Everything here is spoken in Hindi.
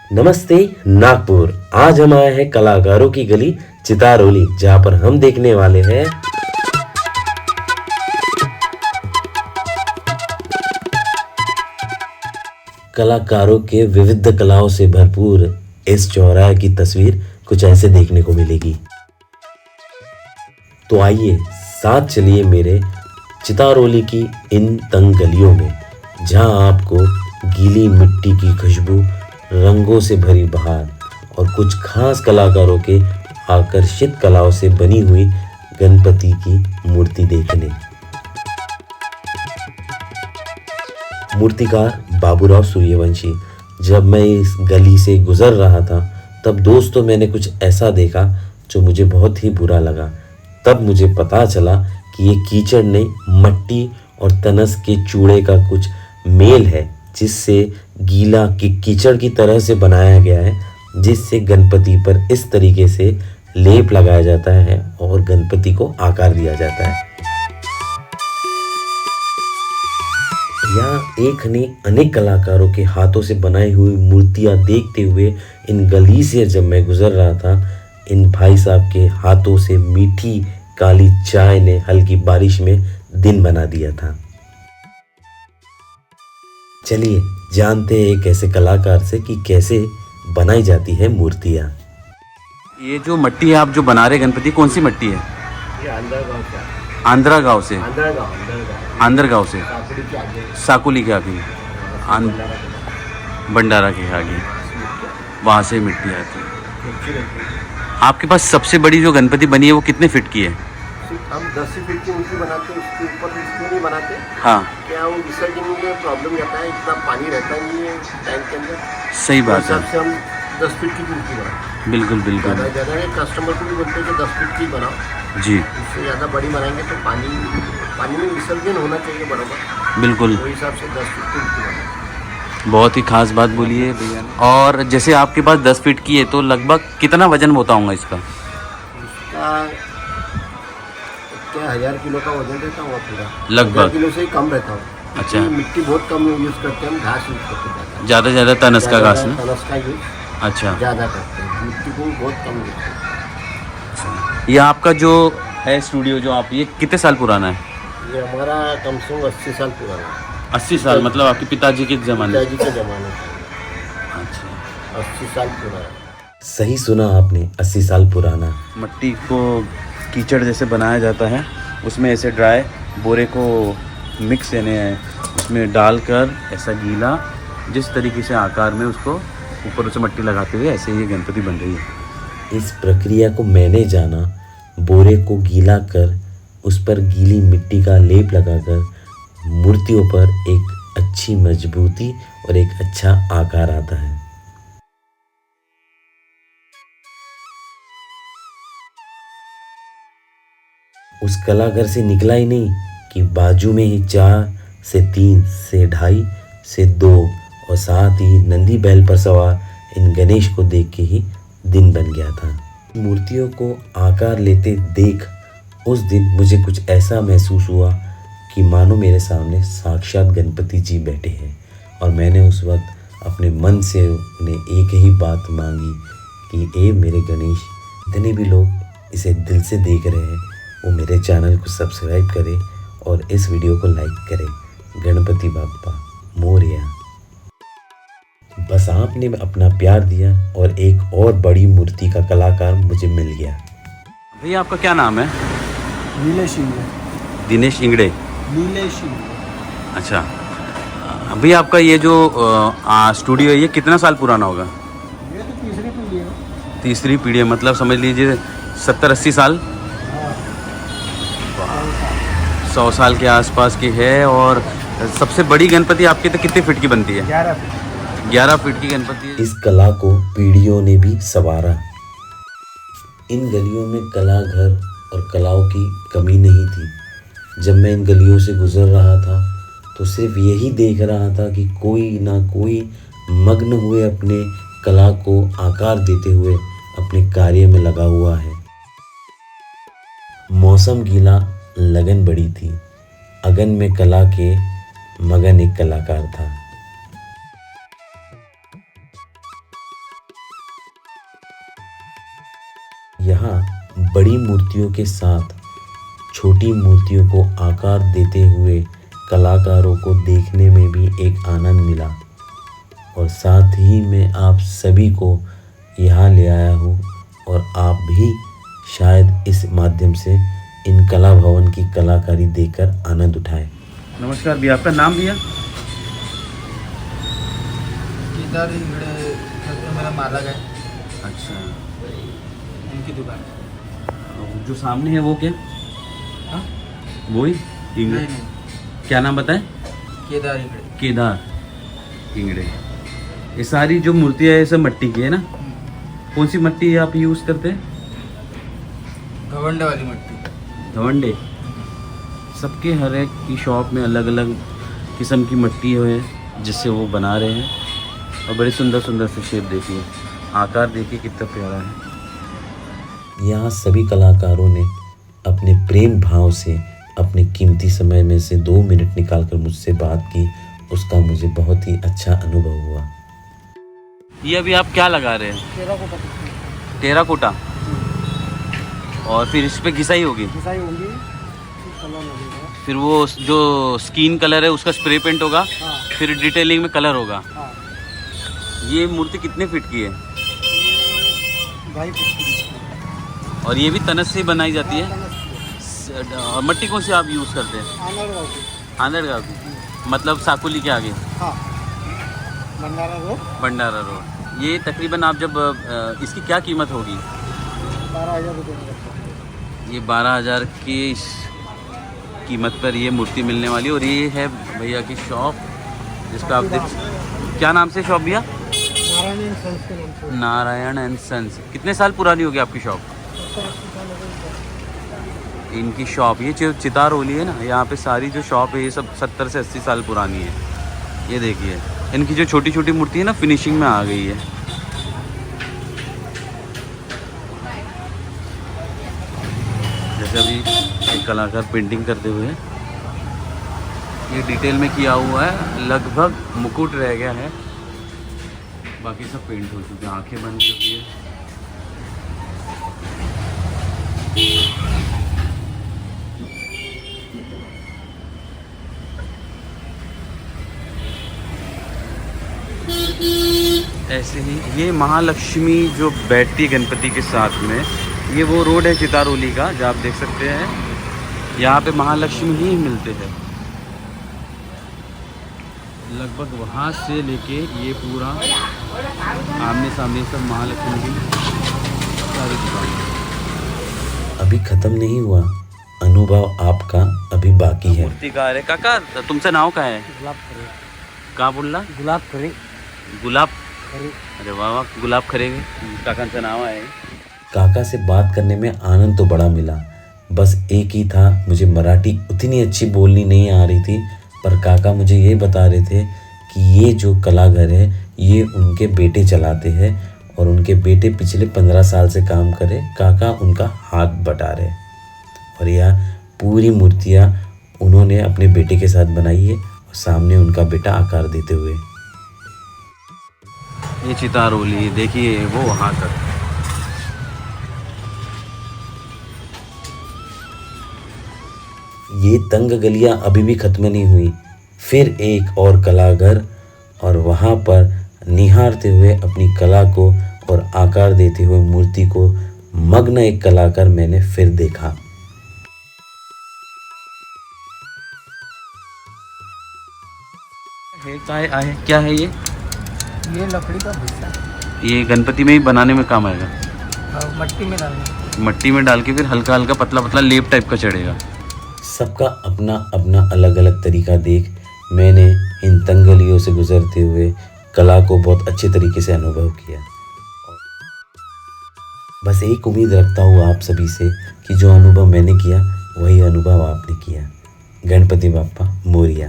नमस्ते नागपुर। आज हम आए हैं कलाकारों की गली चितारोली, जहां पर हम देखने वाले हैं कलाकारों के विविध कलाओं से भरपूर इस चौराहे की तस्वीर कुछ ऐसे देखने को मिलेगी। तो आइए साथ चलिए मेरे चितारोली की इन तंग गलियों में, जहां आपको गीली मिट्टी की खुशबू, रंगों से भरी बहार और कुछ खास कलाकारों के आकर्षित कलाओं से बनी हुई गणपति की मूर्ति देखने। मूर्तिकार बाबूराव सूर्यवंशी। जब मैं इस गली से गुजर रहा था तब दोस्तों मैंने कुछ ऐसा देखा जो मुझे बहुत ही बुरा लगा। तब मुझे पता चला कि ये कीचड़ नहीं, मट्टी और तनस के चूड़े का कुछ मेल है, जिससे गीला कीचड़ की तरह से बनाया गया है, जिससे गणपति पर इस तरीके से लेप लगाया जाता है और गणपति को आकार दिया जाता है। यहाँ एक नहीं अनेक कलाकारों के हाथों से बनाई हुई मूर्तियाँ देखते हुए इन गली से जब मैं गुजर रहा था, इन भाई साहब के हाथों से मीठी काली चाय ने हल्की बारिश में दिन बना दिया था। चलिए जानते हैं एक ऐसे कलाकार से कि कैसे बनाई जाती है मूर्तियाँ। ये जो मट्टी है आप जो बना रहे गणपति, कौन सी मट्टी है? ये आंध्रा गांव से। आंध्र गांव से साकुली के आगे, भंडारा के आगे, वहाँ से मिट्टी आती है। आपके पास सबसे बड़ी जो गणपति बनी है वो कितने फीट की है? हम 10 फीट की मूर्ति बनाते हैं, उसके ऊपर इसलिए नहीं बनाते। हाँ, क्या वो विसर्जन में प्रॉब्लम जाता है, इतना पानी रहता नहीं है टैंक के अंदर। सही बात है। से हम 10 फीट की मूर्ति बनाते हैं। बिल्कुल बिल्कुल। ज़्यादा है, कस्टमर को भी बोलते हैं कि 10 फीट की बनाओ जी। उससे ज़्यादा बड़ी बनाएंगे तो पानी में विसर्जन होना चाहिए बराबर। बिल्कुल, वही हिसाब से 10 फीट की मूर्ति बनाओ। बहुत ही खास बात बोली है भैया। और जैसे आपके पास 10 फीट की है तो लगभग कितना वजन होता होगा इसका? उसका क्या 1000 किलो का वजन रहता हुआ पूरा, लगभग 1000 किलो से ही कम रहता हूँ। अच्छा। मिट्टी बहुत कम यूज़ करते हैं हम, घास यूज़ करते हैं ज़्यादा से ज़्यादा तनस का घास ना? तनस का यूज़ अच्छा। ज़्यादा करते हैं, मिट्टी को बहुत कम यूज़ करते हैं। ये आपका जो है स्टूडियो, जो आप, ये कितने साल पुराना है? ये हमारा कम से कम 80 साल पुराना है। 80 साल, मतलब आपके पिताजी के ज़माने? पिताजी के ज़माने का। अच्छा, 80 साल पुराना। सही सुना आपने, 80 साल पुराना। मट्टी को कीचड़ जैसे बनाया जाता है, उसमें ऐसे ड्राई बोरे को मिक्स यानी उसमें डालकर ऐसा गीला, जिस तरीके से आकार में उसको ऊपर से मट्टी लगाते हुए ऐसे ये गणपति बन रही है। इस प्रक्रिया को मैंने जाना, बोरे को गीला कर उस पर गीली मिट्टी का लेप लगाकर मूर्तियों पर एक अच्छी मजबूती और एक अच्छा आकार आता है। उस कलाकार से निकला ही नहीं कि बाजू में ही 4 से 3 से 2.5 से 2 और साथ ही नंदी बैल पर सवार इन गणेश को देख के ही दिन बन गया था। मूर्तियों को आकार लेते देख उस दिन मुझे कुछ ऐसा महसूस हुआ कि मानो मेरे सामने साक्षात गणपति जी बैठे हैं। और मैंने उस वक्त अपने मन से उन्हें एक ही बात मांगी कि ए मेरे गणेश, जितने भी लोग इसे दिल से देख रहे हैं वो मेरे चैनल को सब्सक्राइब करें और इस वीडियो को लाइक करें। गणपति बाप्पा मोरया। बस आपने अपना प्यार दिया और एक और बड़ी मूर्ति का कलाकार मुझे मिल गया। भैया आपका क्या नाम है? नीलेश इंगड़े। दिनेश इंगड़े। नीलेश इंगड़े। अच्छा भैया, आपका ये जो स्टूडियो है ये कितना साल पुराना होगा? ये तो तीसरी पीढ़ी है। तीसरी पीढ़ी है, मतलब समझ लीजिए 70-80 साल, 100 साल के आसपास की है। और सबसे बड़ी गणपति आपकी तो कितने फीट की बनती है? 11 फीट। 11 फीट की गणपति। इस कला को पीढ़ियों ने भी संवारा। इन गलियों में कला घर और कलाओं की कमी नहीं थी। जब मैं इन गलियों से गुजर रहा था तो सिर्फ यही देख रहा था कि कोई ना कोई मग्न हुए अपने कला को आकार देते हुए अपने कार्य में लगा हुआ है। मौसम गीला, लगन बड़ी थी। अगन में कला के मगन एक कलाकार था। यहाँ बड़ी मूर्तियों के साथ छोटी मूर्तियों को आकार देते हुए कलाकारों को देखने में भी एक आनंद मिला और साथ ही मैं आप सभी को यहाँ ले आया हूँ और आप भी शायद इस माध्यम से इन कला भवन की कलाकारी देखकर आनंद उठाएं। नमस्कार भैया, आपका नाम भैया? इधर मेरा मालक है, अच्छा, उनकी दुकान। जो सामने है वो क्या? हाँ? वही इंगड़े? नहीं, क्या नाम बताएं? केदार इंगड़े। केदार इंगड़े। ये सारी जो मूर्तियाँ है सब मिट्टी की है ना? कौन सी मिट्टी आप यूज़ करते हैं? घवंडे वाली मिट्टी। धवंडे। सबके हर एक की शॉप में अलग अलग किस्म की मिट्टी है जिससे वो बना रहे हैं और बड़ी सुंदर सुंदर से शेप देखिए, आकार देखिए कितना प्यारा है। यहाँ सभी कलाकारों ने अपने प्रेम भाव से अपने कीमती समय में से 2 मिनट निकालकर मुझसे बात की, उसका मुझे बहुत ही अच्छा अनुभव हुआ। ये अभी आप क्या लगा रहे हैं? टेराकोटा। और फिर इस पे घिसाई होगी, घिसाई होगी, कलर लगेगा। फिर वो जो स्किन कलर है उसका स्प्रे पेंट होगा, हाँ फिर डिटेलिंग में कलर होगा। हाँ। ये मूर्ति कितने फीट की है? 2.5 फीट की। और ये भी तनस से बनाई जाती है? है और मिट्टी कौन सी आप यूज़ करते हैं? आनरगांव की। आंधरगांव की, मतलब साकुली के आगे? हाँ, भंडारा रोड, भंडारा रोड। ये तकरीबन आप जब इसकी क्या कीमत होगी? 12,000 रुपये में रखा है। ये 12,000 की कीमत पर ये मूर्ति मिलने वाली। और ये है भैया की शॉप जिसका आप देख, क्या नाम से शॉप भैया? नारायण एंड सन्स के नाम से। Narayan and sons. कितने साल पुरानी होगी आपकी शॉप? 70-80 साल हो गए। इनकी शॉप ये जो चितारोली है ना, यहाँ पे सारी जो शॉप है ये सब 70 से 80 साल पुरानी है। ये देखिए इनकी जो छोटी छोटी मूर्ति है ना, फिनिशिंग में आ गई है। जैसे अभी एक कलाकार पेंटिंग करते हुए, ये डिटेल में किया हुआ है, लगभग मुकुट रह गया है, बाकी सब पेंट हो चुके हैं, आंखें बन चुकी है। ऐसे ही ये महालक्ष्मी जो बैठती है गणपति के साथ में, ये वो रोड है चितारोली का, जो आप देख सकते हैं। यहाँ पे महालक्ष्मी ही मिलते हैं लगभग, वहाँ से लेके ये पूरा आमने सामने सब महालक्ष्मी की सारी दुकान। अभी खत्म नहीं हुआ, अनुभव आपका अभी बाकी है। मूर्तिकार है काका, तुमचं नाव काय आहे? गुलाब खरे। का बोलला? गुलाब खरे। गुलाब खरे। अरे वाह वाह, गुलाब खरे काकांचं नाव आहे। काका से बात करने में आनंद तो बड़ा मिला, बस एक ही था, मुझे मराठी उतनी अच्छी बोलनी नहीं आ रही थी, पर काका मुझे ये बता रहे थे कि ये जो कलाघर है ये उनके बेटे चलाते हैं और उनके बेटे पिछले 15 साल से काम करे, काका उनका हाथ बटा रहे। और यह पूरी मूर्तियाँ उन्होंने अपने बेटे के साथ बनाई है और सामने उनका बेटा आकार देते हुए। ये चितारोली देखिए वो वहाँ तक। ये तंग गलियां अभी भी खत्म नहीं हुई, फिर एक और कलाघर और वहाँ पर निहारते हुए अपनी कला को और आकार देते हुए मूर्ति को मग्न एक कलाकार मैंने फिर देखा। क्या है ये? ये लकड़ी का भुस्सा है। ये गणपति में ही बनाने में काम आएगा? मट्टी में डालना। मट्टी में डाल के फिर हल्का हल्का पतला पतला लेप टाइप का चढ़ेगा। सबका अपना अपना अलग अलग तरीका देख मैंने इन तंगलियों से गुजरते हुए कला को बहुत अच्छे तरीके से अनुभव किया। बस एक उम्मीद रखता हूँ आप सभी से कि जो अनुभव मैंने किया वही अनुभव आपने किया। गणपति बाप्पा मोरिया।